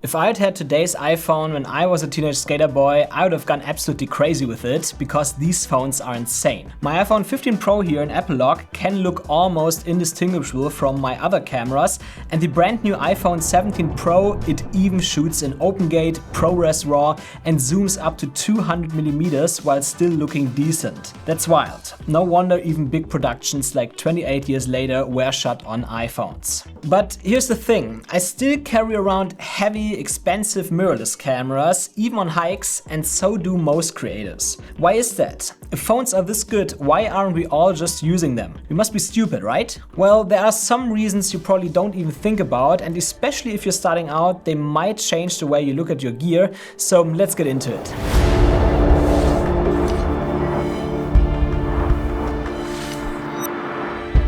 If I had had today's iPhone when I was a teenage skater boy, I would have gone absolutely crazy with it, because these phones are insane. My iPhone 15 Pro here in Apple Lock can look almost indistinguishable from my other cameras, and the brand new iPhone 17 Pro, it even shoots in OpenGate, ProRes RAW, and zooms up to 200mm while still looking decent. That's wild. No wonder even big productions like 28 years later were shot on iPhones. But here's the thing, I still carry around heavy, expensive mirrorless cameras, even on hikes, and so do most creators. Why is that? If phones are this good, why aren't we all just using them? We must be stupid, right? Well, there are some reasons you probably don't even think about, and especially if you're starting out, they might change the way you look at your gear, so let's get into it.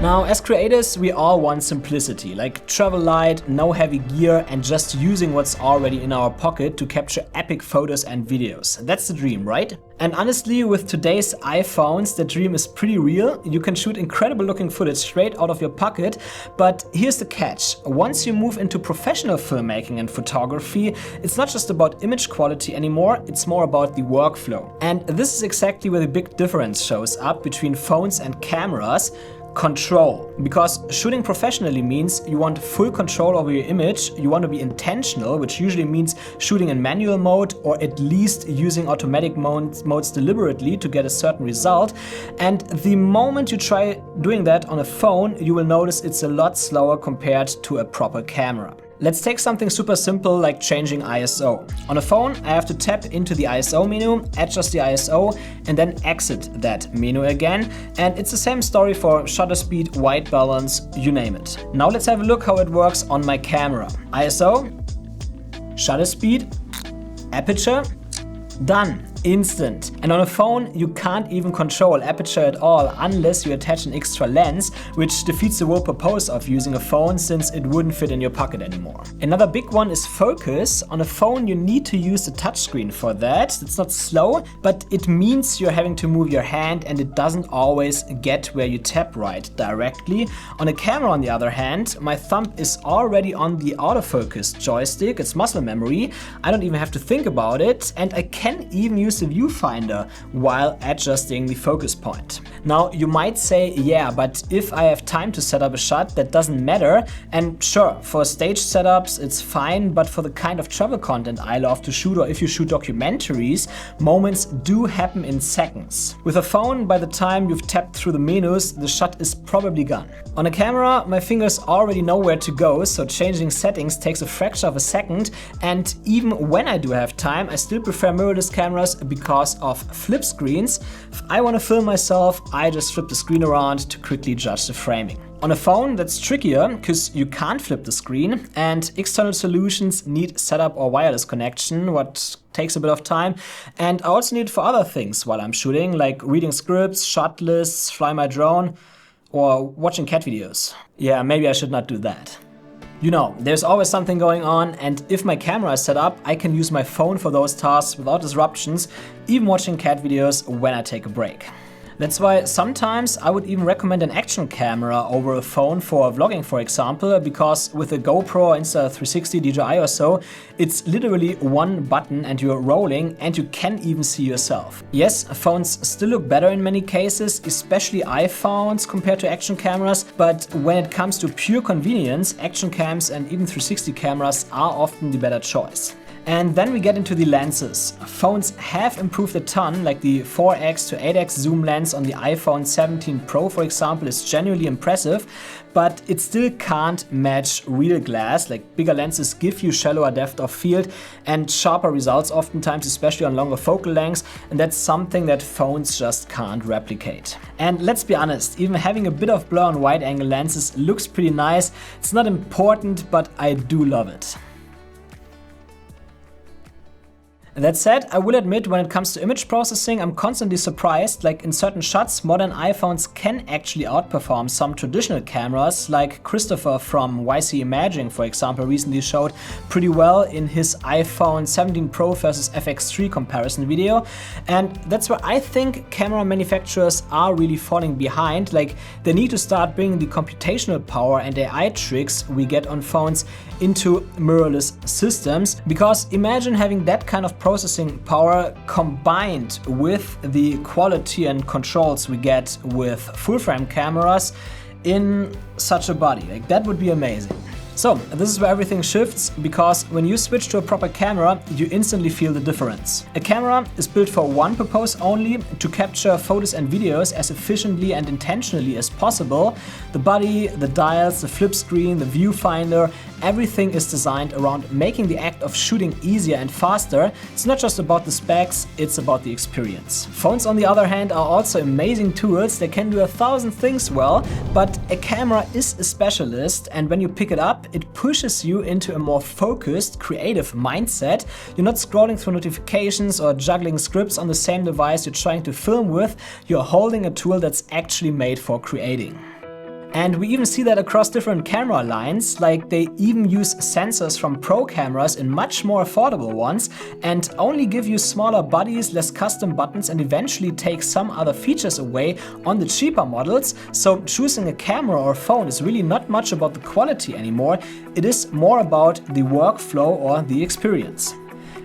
Now, as creators, we all want simplicity, like travel light, no heavy gear, and just using what's already in our pocket to capture epic photos and videos. That's the dream, right? And honestly, with today's iPhones, the dream is pretty real. You can shoot incredible looking footage straight out of your pocket, but here's the catch. Once you move into professional filmmaking and photography, it's not just about image quality anymore, it's more about the workflow. And this is exactly where the big difference shows up between phones and cameras. Control. Because shooting professionally means you want full control over your image, you want to be intentional, which usually means shooting in manual mode or at least using automatic modes deliberately to get a certain result. And the moment you try doing that on a phone, you will notice it's a lot slower compared to a proper camera. Let's take something super simple like changing ISO. On a phone, I have to tap into the ISO menu, adjust the ISO, and then exit that menu again. And it's the same story for shutter speed, white balance, you name it. Now let's have a look how it works on my camera. ISO, shutter speed, aperture, done. Instant. And on a phone, you can't even control aperture at all unless you attach an extra lens, which defeats the whole purpose of using a phone since it wouldn't fit in your pocket anymore. Another big one is focus. On a phone, you need to use the touchscreen for that. It's not slow, but it means you're having to move your hand and it doesn't always get where you tap right directly. On a camera, on the other hand, my thumb is already on the autofocus joystick. It's muscle memory. I don't even have to think about it, and I can even use the viewfinder while adjusting the focus point. Now you might say, yeah, but if I have time to set up a shot, that doesn't matter. And sure, for stage setups it's fine, but for the kind of travel content I love to shoot, or if you shoot documentaries, moments do happen in seconds. With a phone, by the time you've tapped through the menus, the shot is probably gone. On a camera, my fingers already know where to go, so changing settings takes a fraction of a second, and even when I do have time, I still prefer mirrorless cameras because of flip screens. If I want to film myself, I just flip the screen around to quickly judge the framing. On a phone, that's trickier because you can't flip the screen, and external solutions need setup or wireless connection, what takes a bit of time. And I also need it for other things while I'm shooting, like reading scripts, shot lists, fly my drone, or watching cat videos. Yeah, maybe I should not do that. You know, there's always something going on, and if my camera is set up, I can use my phone for those tasks without disruptions, even watching cat videos when I take a break. That's why sometimes I would even recommend an action camera over a phone for vlogging, for example, because with a GoPro, Insta360, DJI or so, it's literally one button and you're rolling and you can even see yourself. Yes, phones still look better in many cases, especially iPhones compared to action cameras, but when it comes to pure convenience, action cams and even 360 cameras are often the better choice. And then we get into the lenses. Phones have improved a ton, like the 4x to 8x zoom lens on the iPhone 17 Pro, for example, is genuinely impressive, but it still can't match real glass. Like, bigger lenses give you shallower depth of field and sharper results oftentimes, especially on longer focal lengths, and that's something that phones just can't replicate. And let's be honest, even having a bit of blur on wide-angle lenses looks pretty nice. It's not important, but I do love it. That said, I will admit when it comes to image processing, I'm constantly surprised. Like in certain shots, modern iPhones can actually outperform some traditional cameras, like Christopher from YC Imaging, for example, recently showed pretty well in his iPhone 17 Pro versus FX3 comparison video. And that's where I think camera manufacturers are really falling behind. Like, they need to start bringing the computational power and AI tricks we get on phones into mirrorless systems, because imagine having that kind of processing power combined with the quality and controls we get with full-frame cameras in such a body. Like, that would be amazing. So this is where everything shifts, because when you switch to a proper camera, you instantly feel the difference. A camera is built for one purpose only: to capture photos and videos as efficiently and intentionally as possible. The body, the dials, the flip screen, the viewfinder, everything is designed around making the act of shooting easier and faster. It's not just about the specs, it's about the experience. Phones, on the other hand, are also amazing tools. They can do 1,000 things well, but a camera is a specialist, and when you pick it up, it pushes you into a more focused, creative mindset. You're not scrolling through notifications or juggling scripts on the same device you're trying to film with. You're holding a tool that's actually made for creating. And we even see that across different camera lines. Like, they even use sensors from pro cameras in much more affordable ones, and only give you smaller bodies, less custom buttons, and eventually take some other features away on the cheaper models. So choosing a camera or phone is really not much about the quality anymore. It is more about the workflow or the experience.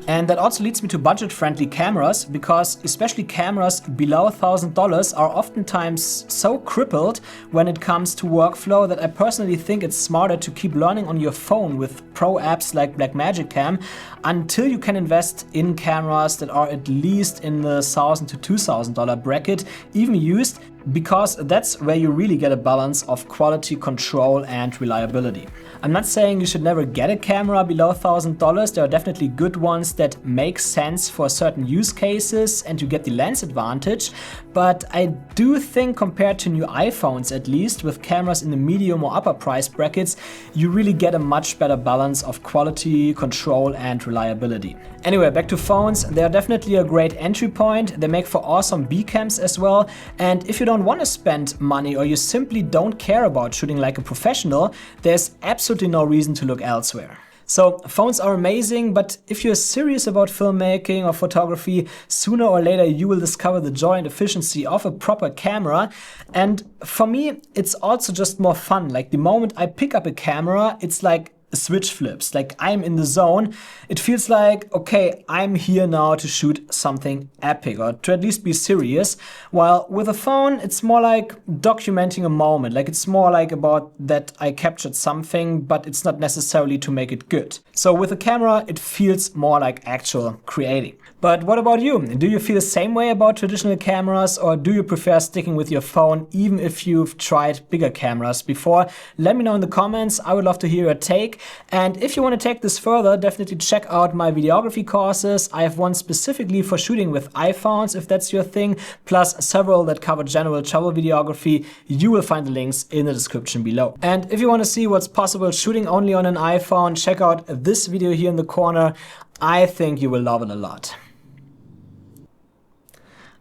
And that also leads me to budget-friendly cameras, because especially cameras below $1,000 are oftentimes so crippled when it comes to workflow that I personally think it's smarter to keep learning on your phone with pro apps like Blackmagic Cam until you can invest in cameras that are at least in the $1,000 to $2,000 bracket, even used, because that's where you really get a balance of quality, control, and reliability. I'm not saying you should never get a camera below $1,000. There are definitely good ones that make sense for certain use cases and you get the lens advantage. But I do think, compared to new iPhones at least, with cameras in the medium or upper price brackets, you really get a much better balance of quality, control, and reliability. Anyway, back to phones. They are definitely a great entry point. They make for awesome B cams as well. And if you don't want to spend money, or you simply don't care about shooting like a professional, there's absolutely no reason to look elsewhere. So phones are amazing, but if you're serious about filmmaking or photography, sooner or later you will discover the joy and efficiency of a proper camera. And for me, it's also just more fun. Like, the moment I pick up a camera, it's like a switch flips. Like, I'm in the zone. It feels like, okay, I'm here now to shoot something epic, or to at least be serious. While with a phone, it's more like documenting a moment. Like, it's more like about that I captured something, but it's not necessarily to make it good. So with a camera, it feels more like actual creating. But what about you? Do you feel the same way about traditional cameras, or do you prefer sticking with your phone even if you've tried bigger cameras before? Let me know in the comments. I would love to hear your take. And if you want to take this further, definitely check out my videography courses. I have one specifically for shooting with iPhones, if that's your thing, plus several that cover general travel videography. You will find the links in the description below. And if you want to see what's possible shooting only on an iPhone, check out this video here in the corner. I think you will love it a lot.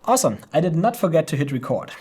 Awesome, I did not forget to hit record.